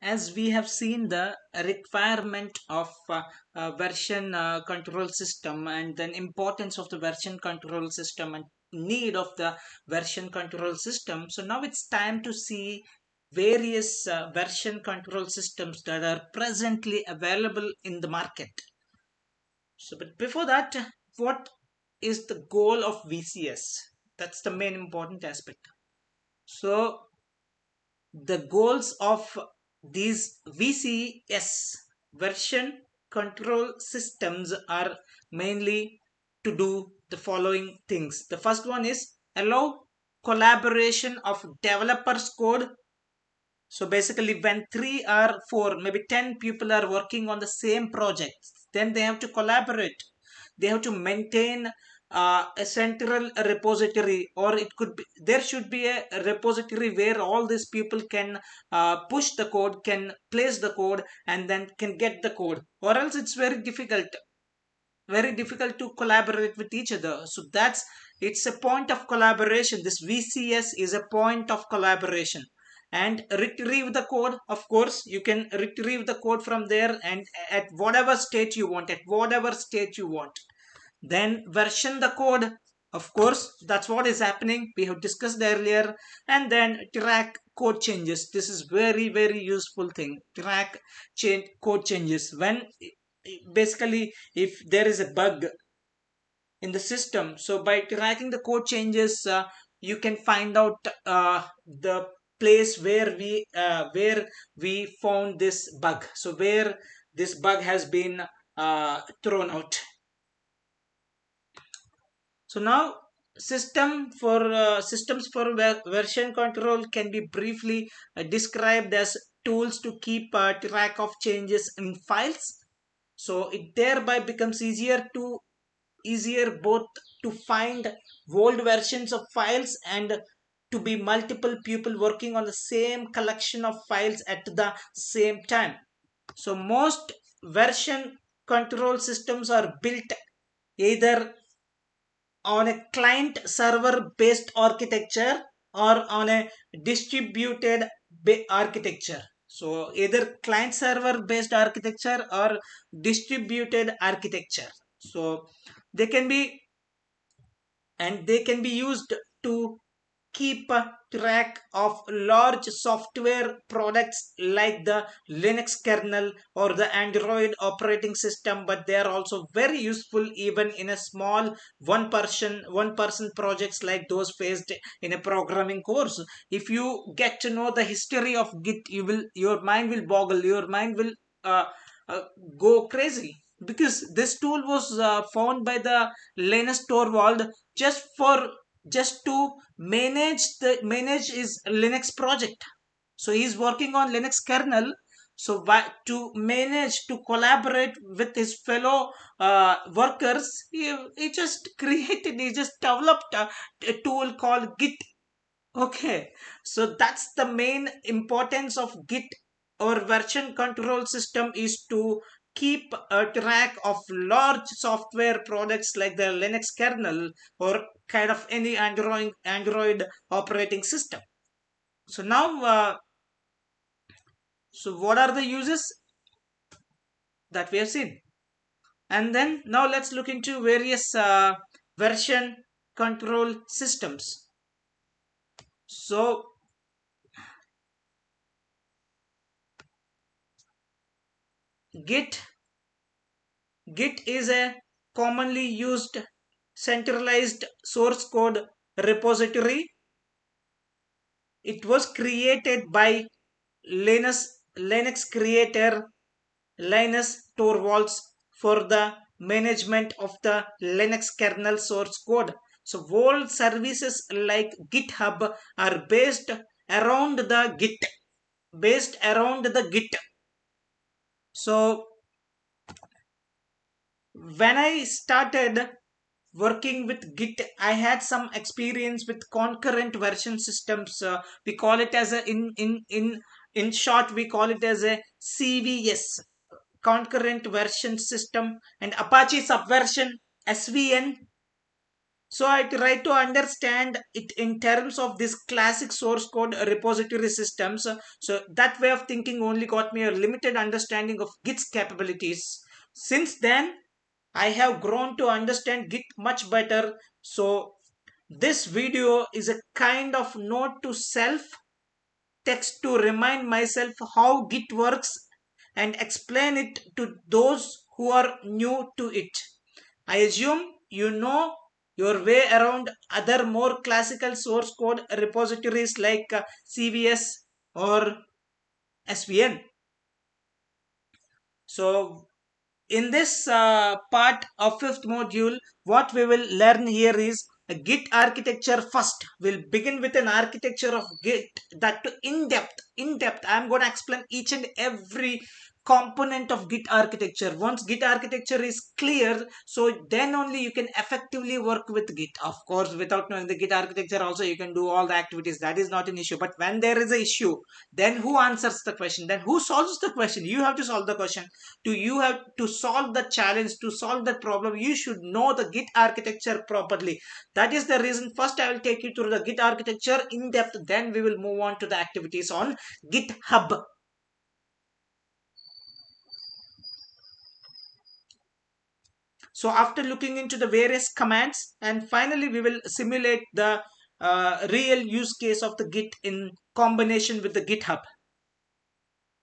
as we have seen the requirement of version control system, and then importance of the version control system and need of the version control system. So now it's time to see various version control systems that are presently available in the market. So but before that, what is the goal of VCS? That's the main important aspect. So the goals of these VCS version control systems are mainly to do the following things. The first one is allow collaboration of developers code. So basically when 3 or 4, maybe 10 people are working on the same project, then they have to collaborate. They have to maintain a central repository, or it could be there should be a repository where all these people can push the code, can place the code, and then can get the code, or else it's very difficult to collaborate with each other. So it's a point of collaboration. This VCS is a point of collaboration. And retrieve the code, of course you can retrieve the code from there, and at whatever state you want, then version the code, of course that's what is happening, we have discussed earlier. And then track code changes. This is very useful thing. Track change code changes when basically if there is a bug in the system, so by tracking the code changes, you can find out the place where we found this bug, so where this bug has been thrown out. So now systems for version control can be briefly described as tools to keep track of changes in files. So it thereby becomes easier both to find old versions of files and to be multiple people working on the same collection of files at the same time. So most version control systems are built either on a client server based architecture or on a distributed architecture. So either client server based architecture or distributed architecture. So they can be they can be used to keep a track of large software products like the Linux kernel or the Android operating system, but they are also very useful even in a small one person projects like those faced in a programming course. If you get to know the history of Git, your mind will boggle, your mind will uh, uh, go crazy, because this tool was found by the Linus Torvald just to manage his Linux project. So he's working on Linux kernel. So to manage to collaborate with his fellow workers, he just developed a tool called Git. Okay, so that's the main importance of Git or version control system, is to keep a track of large software products like the Linux kernel or kind of any Android operating system. So now, so what are the uses that we have seen? And then now let's look into various version control systems. So Git Git is a commonly used centralized source code repository. It was created by Linux creator Linus Torvalds for the management of the Linux kernel source code. So all services like GitHub are based around the Git. So when I started working with Git, I had some experience with concurrent version systems. We call it as a in short we call it as a CVS, concurrent version system, and Apache Subversion, SVN. So I try to understand it in terms of this classic source code repository systems. So that way of thinking only got me a limited understanding of Git's capabilities. Since then, I have grown to understand Git much better. So this video is a kind of note to self, text to remind myself how Git works and explain it to those who are new to it. I assume you know your way around other more classical source code repositories like CVS or SVN. So in this part of fifth module, what we will learn here is a Git architecture first. We'll begin with an architecture of Git that to in depth. I'm going to explain each and every component of Git architecture. Once Git architecture is clear, so then only you can effectively work with Git. Of course, without knowing the Git architecture also you can do all the activities. That is not an issue. But when there is a issue, then who answers the question? Then who solves the question? You have to solve the question. You have to solve the challenge, to solve the problem, you should know the Git architecture properly. That is the reason first I will take you through the Git architecture in depth, then we will move on to the activities on GitHub. So after looking into the various commands, and finally we will simulate the real use case of the Git in combination with the GitHub.